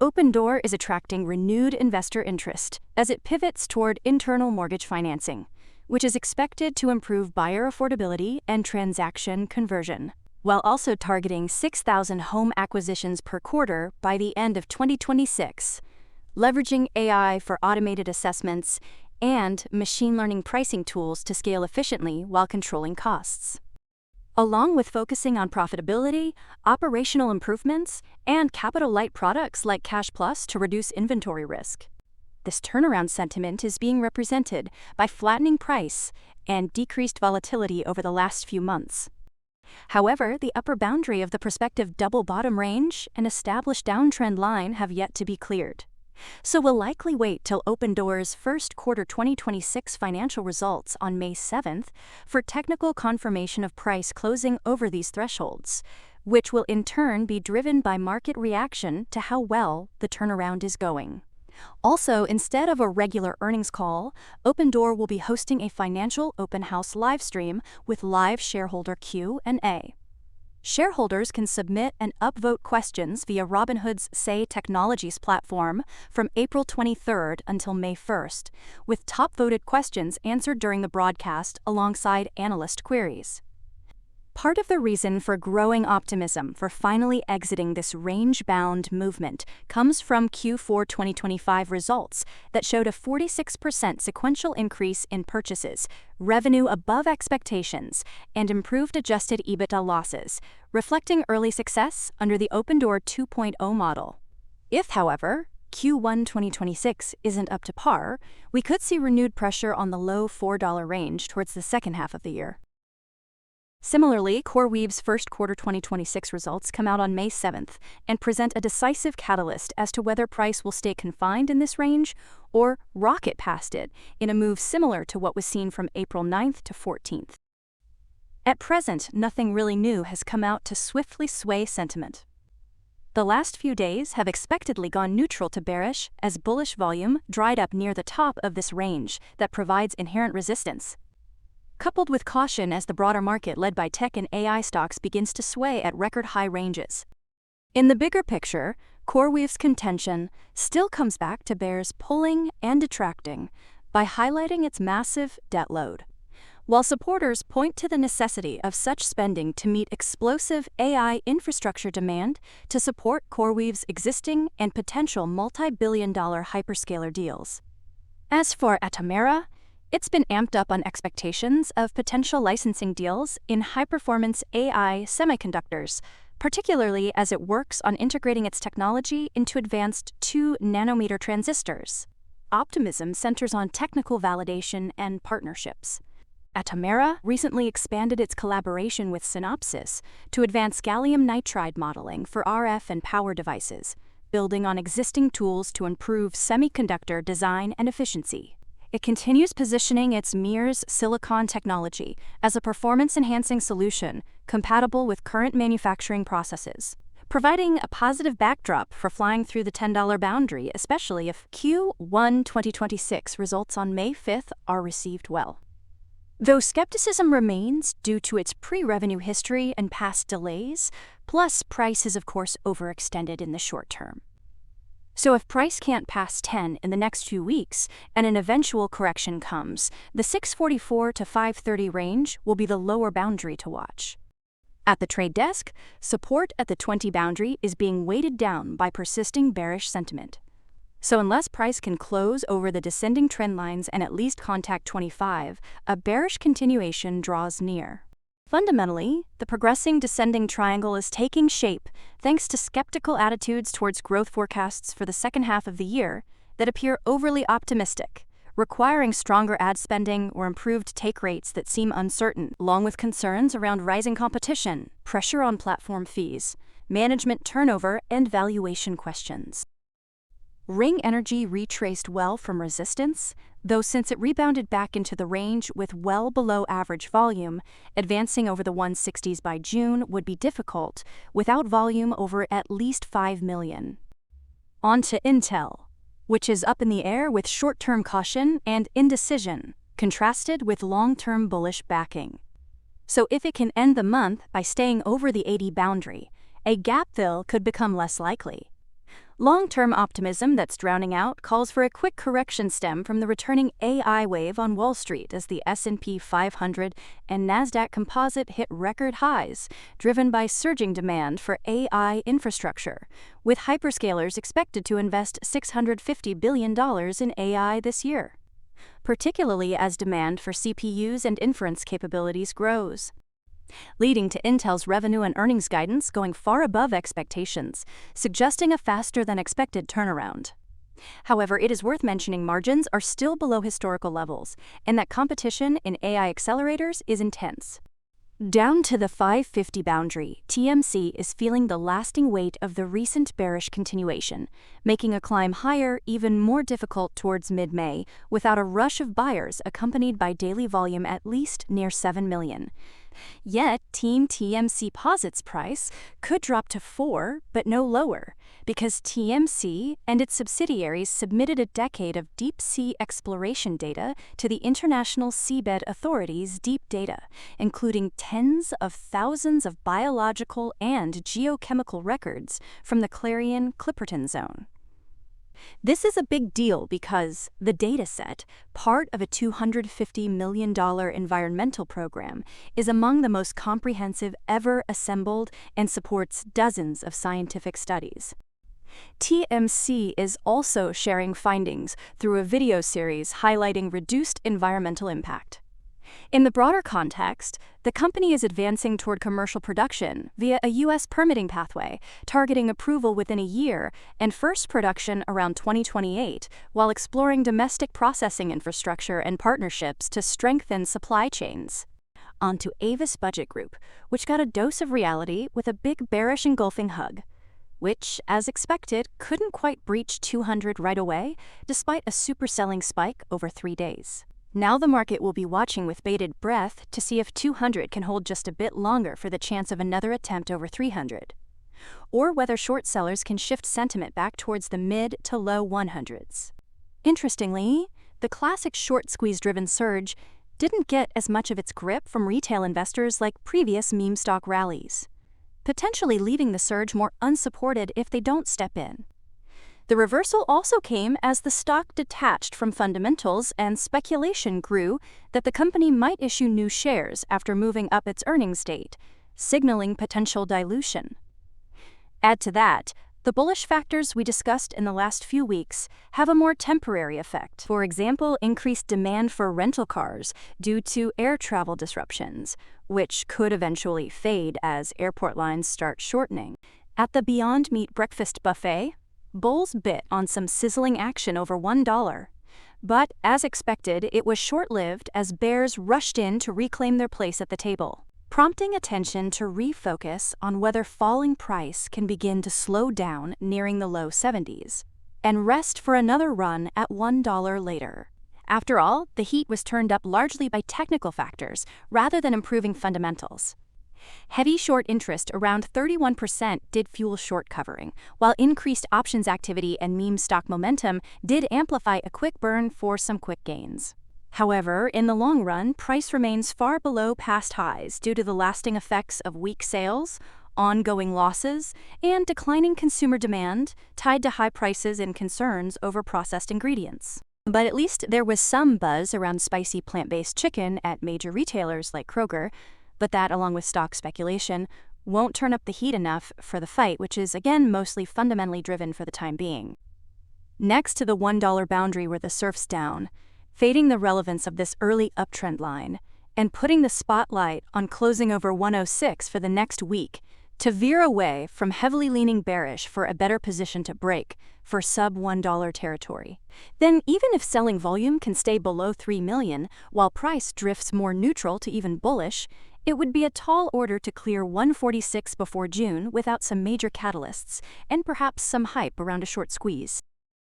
Opendoor is attracting renewed investor interest as it pivots toward internal mortgage financing, which is expected to improve buyer affordability and transaction conversion, while also targeting 6,000 home acquisitions per quarter by the end of 2026, leveraging AI for automated assessments and machine learning pricing tools to scale efficiently while controlling costs. Along with focusing on profitability, operational improvements, and capital-light products like Cash Plus to reduce inventory risk. This turnaround sentiment is being represented by flattening price and decreased volatility over the last few months. However, the upper boundary of the prospective double bottom range and established downtrend line have yet to be cleared. So we'll likely wait till Opendoor's first quarter 2026 financial results on May 7th for technical confirmation of price closing over these thresholds, which will in turn be driven by market reaction to how well the turnaround is going. Also, instead of a regular earnings call, Opendoor will be hosting a financial open house livestream with live shareholder Q&A. Shareholders can submit and upvote questions via Robinhood's Say Technologies platform from April 23rd until May 1st, with top-voted questions answered during the broadcast alongside analyst queries. Part of the reason for growing optimism for finally exiting this range-bound movement comes from Q4 2025 results that showed a 46% sequential increase in purchases, revenue above expectations, and improved adjusted EBITDA losses, reflecting early success under the Opendoor 2.0 model. If, however, Q1 2026 isn't up to par, we could see renewed pressure on the low $4 range towards the second half of the year. Similarly, CoreWeave's first quarter 2026 results come out on May 7th and present a decisive catalyst as to whether price will stay confined in this range or rocket past it in a move similar to what was seen from April 9th to 14th. At present, nothing really new has come out to swiftly sway sentiment. The last few days have expectedly gone neutral to bearish as bullish volume dried up near the top of this range that provides inherent resistance, coupled with caution as the broader market led by tech and AI stocks begins to sway at record high ranges. In the bigger picture, CoreWeave's contention still comes back to bears pulling and detracting by highlighting its massive debt load, while supporters point to the necessity of such spending to meet explosive AI infrastructure demand to support CoreWeave's existing and potential multi-billion-dollar hyperscaler deals. As for Atomera, it's been amped up on expectations of potential licensing deals in high-performance AI semiconductors, particularly as it works on integrating its technology into advanced 2-nanometer transistors. Optimism centers on technical validation and partnerships. Atomera recently expanded its collaboration with Synopsys to advance gallium nitride modeling for RF and power devices, building on existing tools to improve semiconductor design and efficiency. It continues positioning its Mears silicon technology as a performance-enhancing solution compatible with current manufacturing processes, providing a positive backdrop for flying through the $10 boundary, especially if Q1 2026 results on May 5th are received well. Though skepticism remains due to its pre-revenue history and past delays, plus price is of course overextended in the short term. So if price can't pass 10 in the next few weeks and an eventual correction comes, the 644 to 530 range will be the lower boundary to watch. At the trade desk, support at the 20 boundary is being weighted down by persisting bearish sentiment. So unless price can close over the descending trend lines and at least contact 25, a bearish continuation draws near. Fundamentally, the progressing descending triangle is taking shape thanks to skeptical attitudes towards growth forecasts for the second half of the year that appear overly optimistic, requiring stronger ad spending or improved take rates that seem uncertain, along with concerns around rising competition, pressure on platform fees, management turnover, and valuation questions. Ring Energy retraced well from resistance, though since it rebounded back into the range with well below average volume, advancing over the 160s by June would be difficult without volume over at least 5 million. On to Intel, which is up in the air with short-term caution and indecision, contrasted with long-term bullish backing. So if it can end the month by staying over the 80 boundary, a gap fill could become less likely. Long-term optimism that's drowning out calls for a quick correction stem from the returning AI wave on Wall Street as the S&P 500 and Nasdaq Composite hit record highs, driven by surging demand for AI infrastructure, with hyperscalers expected to invest $650 billion in AI this year, particularly as demand for CPUs and inference capabilities grows, leading to Intel's revenue and earnings guidance going far above expectations, suggesting a faster-than-expected turnaround. However, it is worth mentioning margins are still below historical levels, and that competition in AI accelerators is intense. Down to the 550 boundary, TMC is feeling the lasting weight of the recent bearish continuation, making a climb higher even more difficult towards mid-May without a rush of buyers accompanied by daily volume at least near 7 million. Yet, Team TMC posits price could drop to 4, but no lower, because TMC and its subsidiaries submitted a decade of deep-sea exploration data to the International Seabed Authority's deep data, including tens of thousands of biological and geochemical records from the Clarion-Clipperton Zone. This is a big deal because the dataset, part of a $250 million environmental program, is among the most comprehensive ever assembled and supports dozens of scientific studies. TMC is also sharing findings through a video series highlighting reduced environmental impact. In the broader context, the company is advancing toward commercial production via a U.S. permitting pathway, targeting approval within a year and first production around 2028, while exploring domestic processing infrastructure and partnerships to strengthen supply chains. On to Avis Budget Group, which got a dose of reality with a big bearish engulfing hug, which, as expected, couldn't quite breach 200 right away, despite a super-selling spike over 3 days. Now the market will be watching with bated breath to see if 200 can hold just a bit longer for the chance of another attempt over 300, or whether short sellers can shift sentiment back towards the mid to low 100s. Interestingly, the classic short squeeze-driven surge didn't get as much of its grip from retail investors like previous meme stock rallies, potentially leaving the surge more unsupported if they don't step in. The reversal also came as the stock detached from fundamentals and speculation grew that the company might issue new shares after moving up its earnings date, signaling potential dilution. Add to that, the bullish factors we discussed in the last few weeks have a more temporary effect. For example, increased demand for rental cars due to air travel disruptions, which could eventually fade as airport lines start shortening. At the Beyond Meat breakfast buffet, bulls bit on some sizzling action over $1. But, as expected, it was short-lived as bears rushed in to reclaim their place at the table, prompting attention to refocus on whether falling price can begin to slow down nearing the low 70s, and rest for another run at $1 later. After all, the heat was turned up largely by technical factors rather than improving fundamentals. Heavy short interest around 31% did fuel short covering, while increased options activity and meme stock momentum did amplify a quick burn for some quick gains. However, in the long run, price remains far below past highs due to the lasting effects of weak sales, ongoing losses, and declining consumer demand tied to high prices and concerns over processed ingredients. But at least there was some buzz around spicy plant-based chicken at major retailers like Kroger, but that, along with stock speculation, won't turn up the heat enough for the fight, which is, again, mostly fundamentally driven for the time being. Next to the $1 boundary were the surfs down, fading the relevance of this early uptrend line, and putting the spotlight on closing over 106 for the next week to veer away from heavily leaning bearish for a better position to break for sub-$1 territory. Then, even if selling volume can stay below 3 million, while price drifts more neutral to even bullish, it would be a tall order to clear 146 before June without some major catalysts and perhaps some hype around a short squeeze.